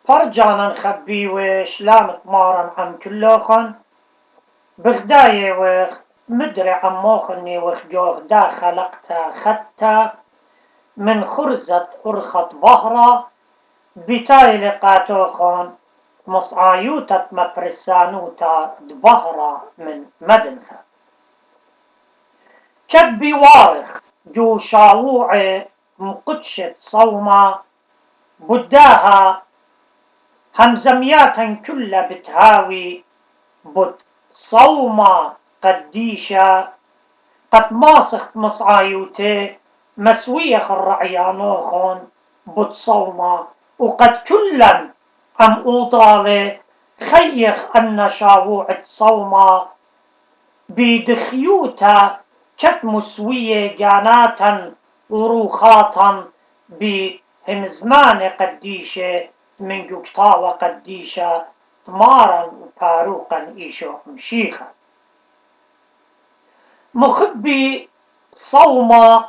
فرجعنا نخبي وش لام تمارن عم كلوخن بغداية وخ مدري عموخني وخ جوخ دا خلقتا خدتا من خرزة أرخت ظهرة بتاي لقاتوخن مصعايوتا مبرسانوتا دبهرة من مدنها كبي وارخ جو شاووعي مقدشة صومة بداها همزمياتا كلها بتهاوي بد صومة قديشة قد ماسخ مصعايوتي مسويخ الرعيانوخون بد صومة وقد كلا عم أوضالي خيخ أن شاووعة صومة بدخيوتا كت مسوية جاناتا وروخاتا بهمزمان قديشة من جوكتاوة قديشة تمارا وباروقا إيشو مشيخا مخبي صومة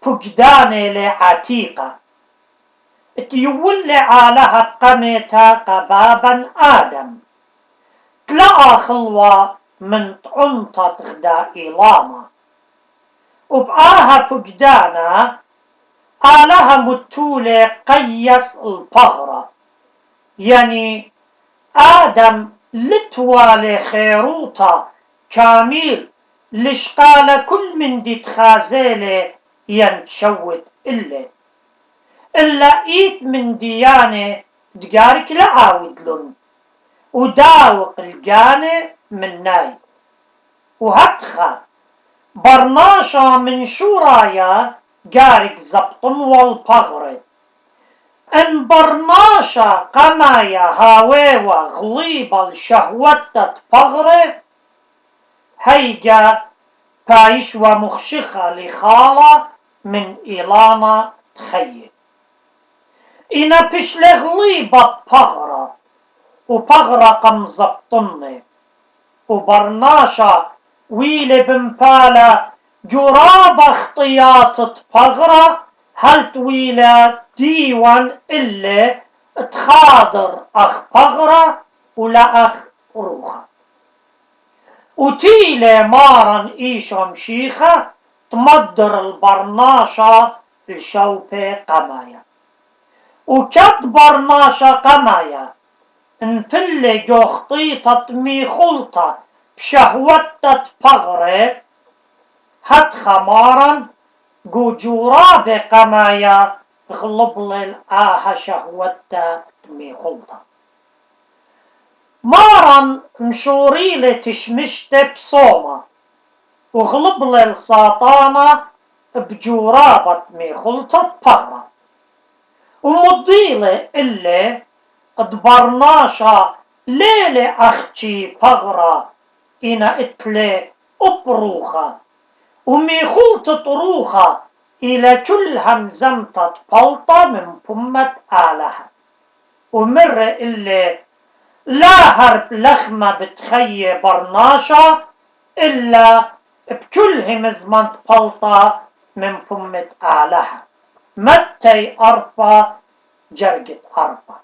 فقداني لعتيقة تيول عالها قميتا قبابا آدم تلقى خلوة من طعنطة غدا إيلاما وبآها فقدانا آلها متولي قيس البغرة يعني آدم لتوالي خيروطة كامل لشقال كل من دي تخازيلي ينتشوت إلا إيت من ديانة دقارك لعاودلن وداوق الجانة من ناي وهتخا برناشا من شورايا قارك زبطن والبغرة ان برناشا قمايا هاويوة غليبة الشهوتة بغرة هيجا بايش ومخشخة لخالة من إيلانا تخيل إنا بش لغليبة بغرة وبغرة قم زبطني وبرناشا ويلي بمبالة جراب اختياط بغرة هل تويلة ديوان اللي تخاضر اخ بغرة ولا اخ روخة وتيلي مارن ايشو مشيخة تمدر البرناشا الشوبة قمايا وكت برناشا قمايا انفل جوخطيطة ميخلطة بشهوتة بغرة هت خمارا جوراب قمايا غلبل الآها شهوتة ميخلطة مارا مشوريلة تشمشت بصومة وغلبل الساطانة بجورابة ميخلطة بغرة ومضيلة اللي ادبرناشا ليلة اختي بغرة إنا اتلي أبروخة وميخلطة روخة إلى كل همزمتة بلطة من فمة آلها ومر اللي لا هرب لخمة بتخيي برناشا إلا بكل همزمة بلطة من فمة آلها متي أربا جرجت أربا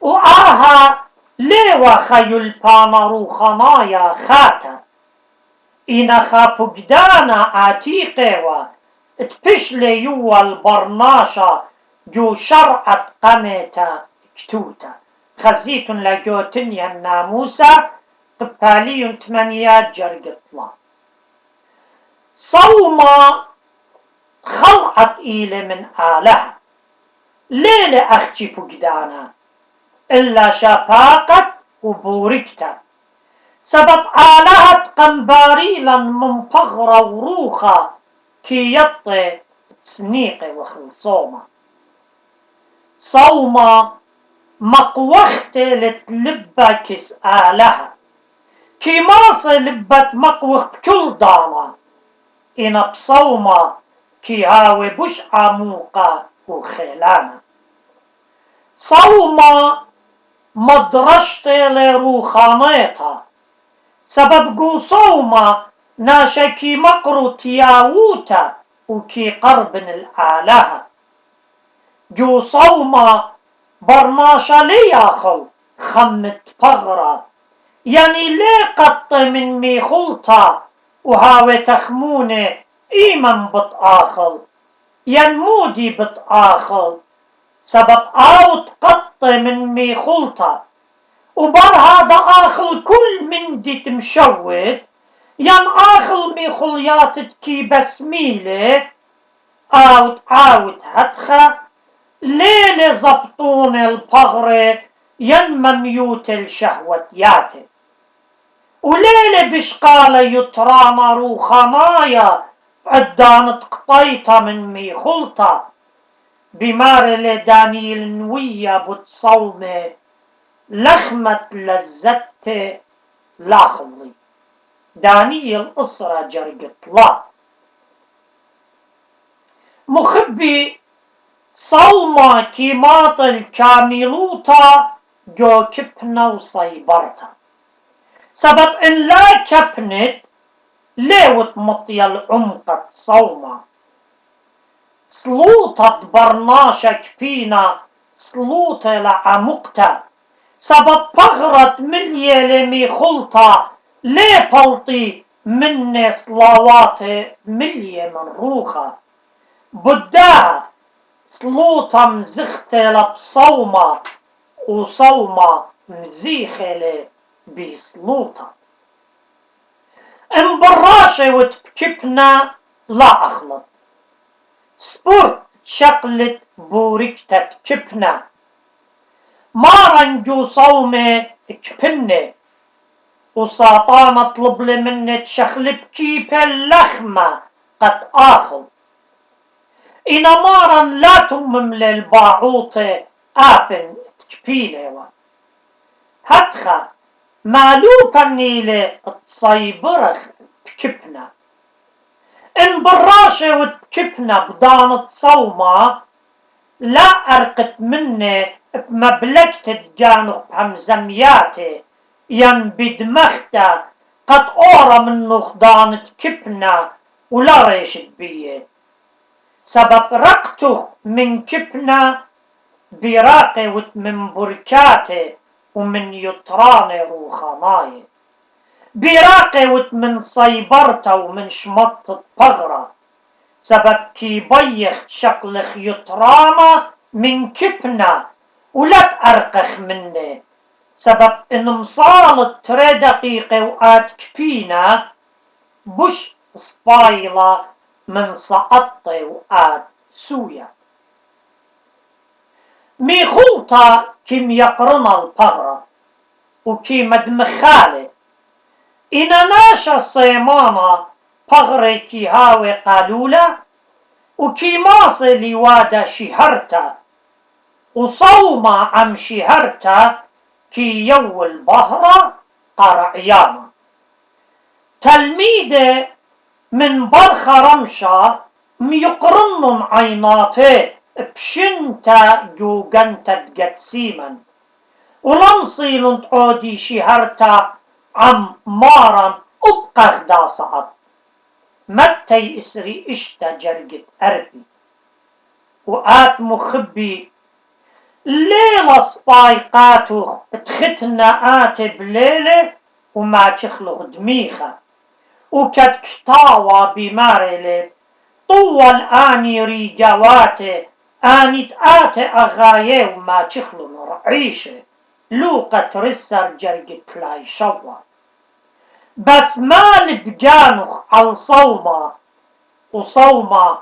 وآها ليوا خيل بانارو خنايا خاتا إنا خافقدانا عتيقوا تبشلي يوا البرناشا جو شرعت قميتا كتوتا خزيت لجوتنيا الناموسا قبالي تمنيات جرقطلا صوما خلعت إيلي من آلها ليلة أختي فقدانا إلا شفاقت وبوركتا سبب آلهة قنباريلا من بغرة وروخة كي يطي تسنيقي وخلصومة صومة مقوختي لتلبى كس آلهة كي ماصي لبت مقوخ بكل دانا إنا بصومة كي هاوي بش عموقة وخيلانة صومة مدرشتي لروخانيتا سبب جو صومة ناشكي مقرو تياووتا وكي قربن الآلهة جو صومة برناشا لي ياخل خمت بغرة يعني لي قط من ميخلطة وهاوي تخمونة إيمن بتآخل ينمودي بتآخل سبب آوت قط من ميخلطة وبر هذا آخل كل من دي تمشوت ين آخل ميخليات كي بسميلة عاوت هتخة ليلة زبطون البغرة ين مميوت الشهوتيات وليلة بشقالة يترانا روخانايا عدان تقطيتا من ميخلطة بمار لدانيل نوية بتصومة لخمة لزت لاخلي دانيل أسرة جرقت لا مخبي صوما كيماط الكاميلوتا جو كبنا وصيبرتا سبب إن لا كبنت ليوت مطيا العمقة صوما سلوطة برناشا كبينا سلوطة لعمقتا سبب بغرت ملية لمي خلطة لي بلطي مني صلاوات ملية من روخة بداها سلوطة مزختة لبصومة وصومة مزيخة بسلوطة امبراشة وتبكبنا لا أخلط سبور شقلت بوركتة كبنا مارنجو صومة كبنة وساطان اطلب لي مني تشخلب كيب اللخمة قد آخذ إنا مارا لا تمم للباعوطة آبن تكبيلة هتخا مالوبا نيلة تصيبرخ بكبنا إن براشة وتكبنا بدانة صومة لا أرقت مني بمبلكت الجانخ بهمزمياتي ين بدمخته قد أورا من نخدانة كبنا ولا ريشت بيه سبب رقته من كبنا براقي من بركاتي ومن يطراني روخاناي براقي من صيبرته ومن شمطة بغرة سبب كي بيخ شقلخ يطرانا من كبنا ولا تأرقخ مني سبب إن مصالت 3 دقيقة وآت كبينا بش سبايلة من سقطي وآت سويا مي خلطة كم يقرنا البغرة وكي مدمخالي إنا ناشا صيمانا بغرة كي هاوي قالولة وكي ماصي لوادا شهرتا وصوما عم شهرتا كي يو البهرة قرعيانا تلميذة من برخة رمشة ميقرنن عيناتي بشنتا جوجنتا بجتسيما ولمصيلن تعودي شهرتا عم مارا أبقخ دا صعب متى إسري إشتا جرقت أربي وآت مخبي ليلة سبايقاتو تختنا آتي بليلة وما تخلق دميخة وكد كتاوى بمارلة طول آني ريجواتي آني آتي أغاية وما تخلق رعيشة لوقة رسر جرقت لاي شوى بس مال بجانخ على صومة وصومة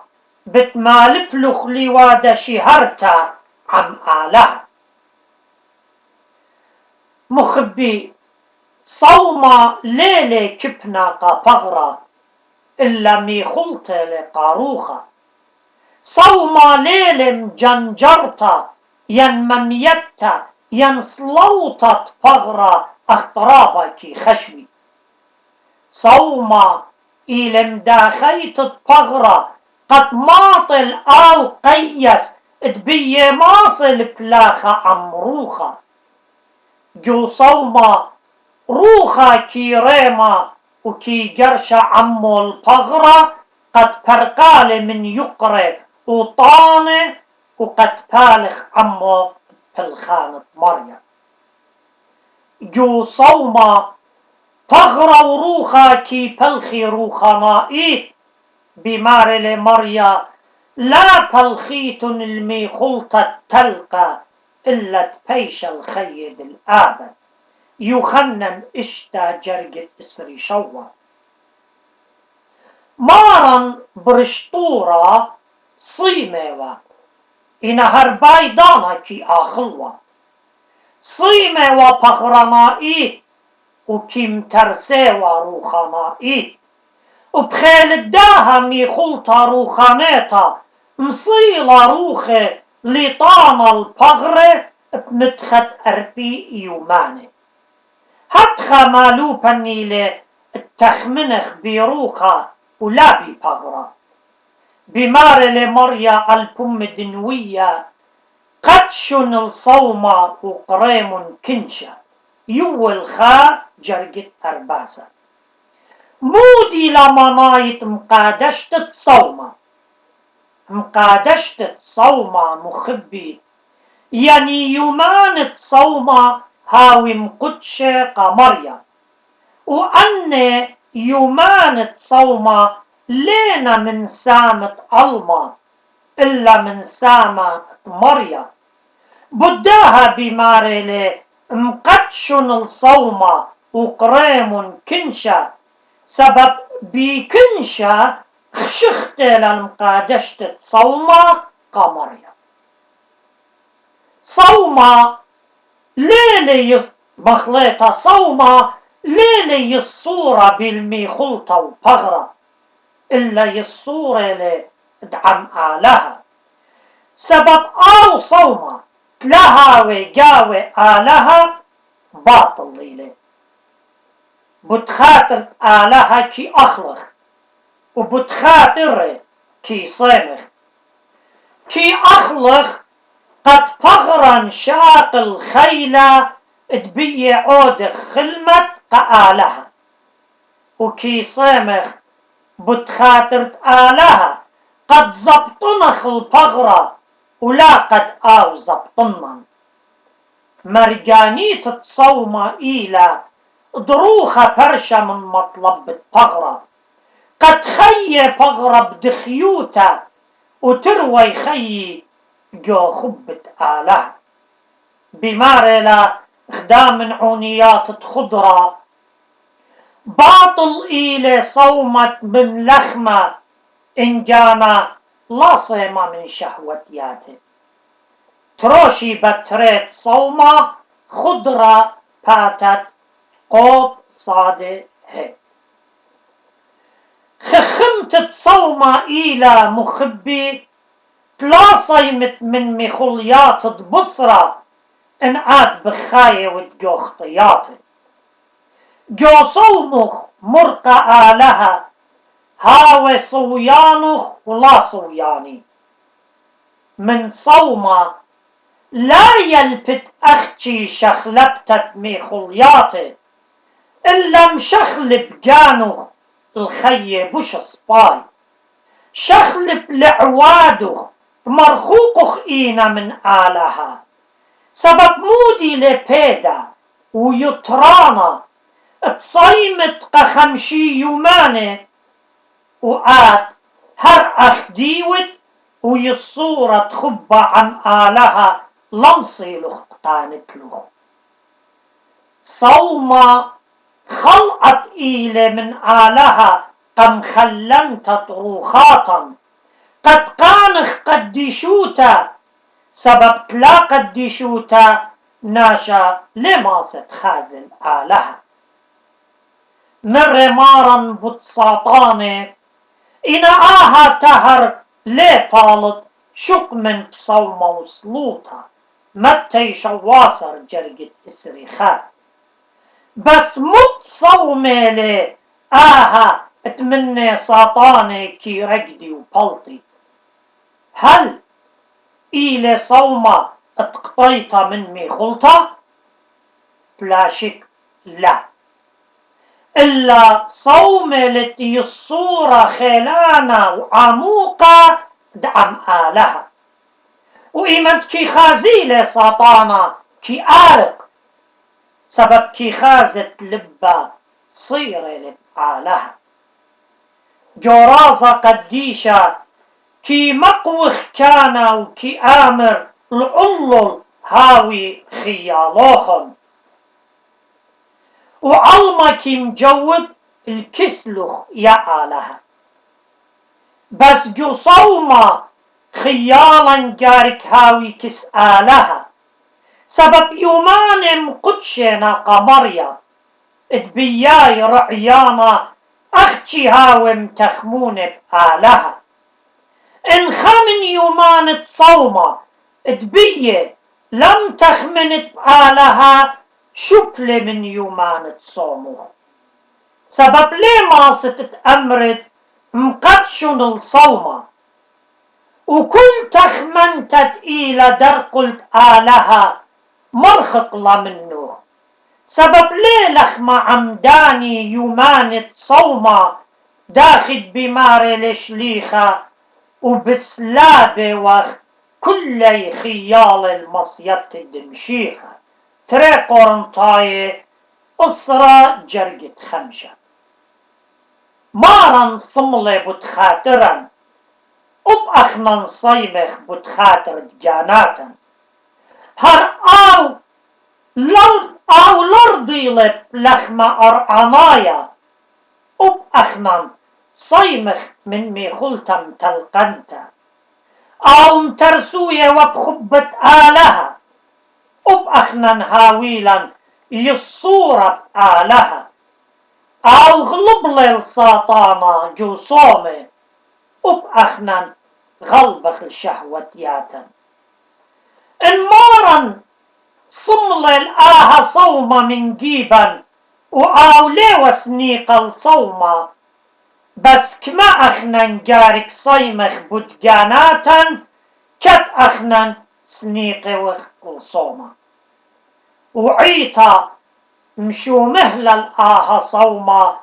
بتمال بلخ لوادا شهرتا عم آلها مخبي صومة ليلة كبنا قبغرة إلا مي خلطة لقاروخة صومة ليلة مجنجرتا ين مميتا ين صلوطة بغرة اخترابكي خشوي صومة إلم داخيت بغرة قد ماطل آو قيس تبي ماصل بلاخة عمروخة جو صومة روخة كي ريما وكي جرشة عمو البغرة قد برقال من يقري وطاني وقد بالخ عمو الخانة مريم جو صوما طغرا وروخا كي بلخي روخانائي بمار لمريا لا تلخيت الميخلطة تلقى إلا تبيش الخيد الآبد يخنن إشتا جرجت إسري شوا مارن برشطورة صيمة إنا هرباي دانا كي آخلوا صيمة وبغرنائي وكيم ترسيوا روخانائي وبخيل الداها ميخلطة روخانيتا مصيلة روخي لطانا البغرة بمتخد أربي يوماني هتخا مالو بنيلي التخمنخ بيروخا ولا ببغرة بمار لمريا البم دنوية قدشن الصومة وقريم كنشا يول خا جرجت أرباسة مودي لمنايت مقادشت تصومة مقادشت تصومة مخبي يعني يومان تصومة هاوي مقدش قمريا وأن يومان تصومة لينا من سامة ألما إلا من سامة مريا بداها بمارلي مقدشن الصومة وقريم كنشا سبب بكنشا خشخت للمقادشت صومة قمريا صومة ليلي بخليطة صومة ليلي الصورة بالميخلطة وبغرة إلا الصورة اللي دعم آلها سبب آو صومة تلها وجاوي آلها باطل ليلي بتخاطر آلها كي أخلخ وبتخاطر كي صيمخ كي أخلخ قد بغرا شاق الخيلة تبي عود خلمت قآلها وكي صيمخ بتخاطر آلها قد زبطنخ البغرة ولا قد آو زبطنا مرجانية تصومة إيلا ضروخة برشا من مطلب بغرة قد خي بغرة بدخيوتا وتروي خي جو خبت آلها بمارلا خدام عونيات خضرة باطل إيلي صومت من لخمة إن جانا لا صيمة من شهوتياته تروشي بتريت صومة خضرة باتت قوت صادي هيك خخمت تصومة إلى مخبي تلا صيمت من مخليات بصرة إن عاد بخاية وتجو خطياتي جو صومخ مرقى آلها هاوي صويانخ ولا صوياني من صومة لا يلبت أختي شخلبتت مخلياتي إلا مشخلب جانخ الخي بوش صباي شخلب لعوادخ مرخوقخ إينا من آلها سبب مودي لبيدا ويطرانا تصيمت قخمشي يوماني وآت هر أخديوت ويصورة تخبى عن آلها لمصي لخ صومة خلقت إيلي من آلها قم خلمت طروخاتا قد قانخ قديشوتا سبب تلا قديشوتا ناشا لماست خازن آلها مر مارا بتساطاني إن آها تهر لي بالط شق من صومة وصلوطة متى شواصر جرقت إسريخات بس مت صومي لي آها اتمنى ساطاني كي رقدي وبلطي هل إيلي صومة اتقطيت من ميخلطة لا شك لا إلا صومي التي الصورة خيلانة وعموقة دعم آلها وإيمت كي خازيلة ساطانا كي آرق سبب كي خازت لبا صيرة لبعالها جورازة قديشة كي مقوخ كان وكي آمر العلل هاوي خيالوخن وعلما كي مجود الكسلخ يا آلها بس جو صوما خيالا جارك هاوي كس آلها سبب يومان مقدشنا قمريا ادبياي رعيانا اختي هاوم تخمون بآلها ان خمن يومان تصوما ادبية لم تخمن بآلها شبل من يومان تصومو سبب ليه ما ستتأمرد مقدشن الصومة وكل تخمنتت إلى درقلت آلها مرخق منه سبب ليه لخمة عمداني يومان تصومة داخل بماري لشليخة وبسلابة وخ كل خيال المصيبة الدمشيخة تري قرنطاية أسرة جرقت خمشة مارن صملة بتخاترا أخنا صيمخ بتخاتر دجاناتا هر أو لرضي لب لخمة أرعنايا أخنا صيمخ من ميخلتم تلقنتا أو مترسوية وبخبة آلها أخنا هاويلا يصورة آلها أو غلب للساطانة جو صومي أخنا غلبخ الشهوتياتا انمارا صمل الآها صوما من جيبا وآولي وسنيق الصوما بس كما أخنا جارك صيمخ بدجاناتا كت أخنا سنيق الصوما وعيتا مشو مهل الآها صوما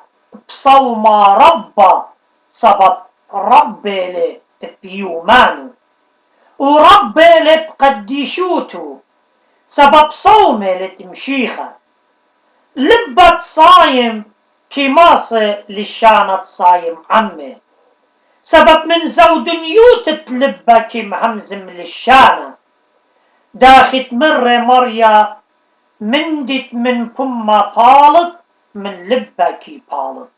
بصوما ربا سبب ربي لي بيومانو وربي لي بقديشوتو سبب صومي لتمشيخة لبت صايم كيماصة لشانة صايم عمي سبب من زود نيوت لبة كيم همزم للشانة داخت مريا مندت من فما طالت من لبة كي طالت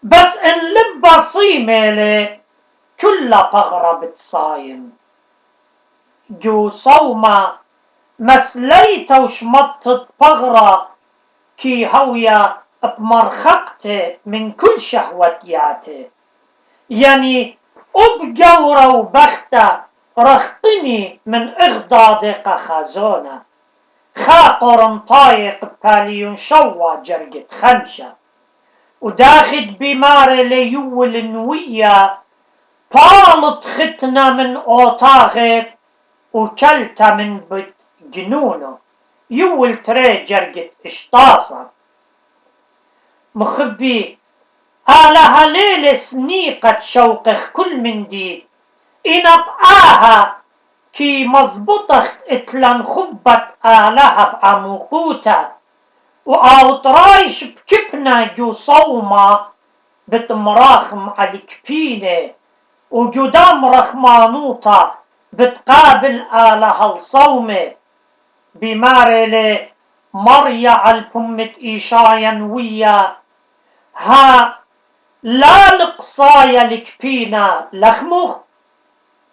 بس اللبة صيمة كلها بغرة بتصايم جو صومة مسليت وشمطت بغرة كي هوية بمرخقتي من كل شهوتياتي يعني أبجورة وبختة رخطني من إغضاض خازونة خاقر طايق باليون شوا جرقت خمشة وداخل بماري ليول النوية طالت ختنا من أوطاغي وكلتا من جنونه يول تري جرقت اشطاصة مخبي آلها ليلة سنيقة شوقخ كل من دي إنبقاها كي مزبطخ اتلن خبت آلها بعموقوتا وأوطرايش بكبنا جو صومة بتمراخم على الكبينة وجدام رخمانوطة بتقابل آلها الصومة بمارلة مريا عالبمة إيشايا ويا ها لا لقصايا الكبينة لخمخ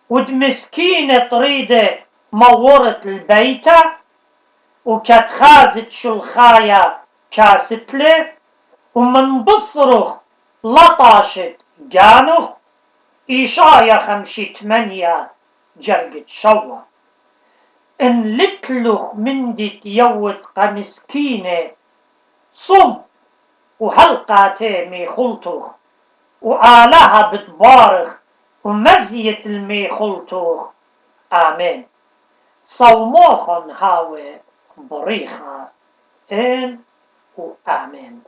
ودمسكينة طريدة مورت البيتة وكتخازت شلخايا كاستلة ومن بصرخ لطاشت جانخ إيشايا 5-8 جرقت شوا إن لتلخ مندت يوت قمسكينة صم وحلقاتي ميخلطخ وآلها بتبارخ ومزية الميخلطخ آمين صوموخن هاوي بريخة إن وآمين.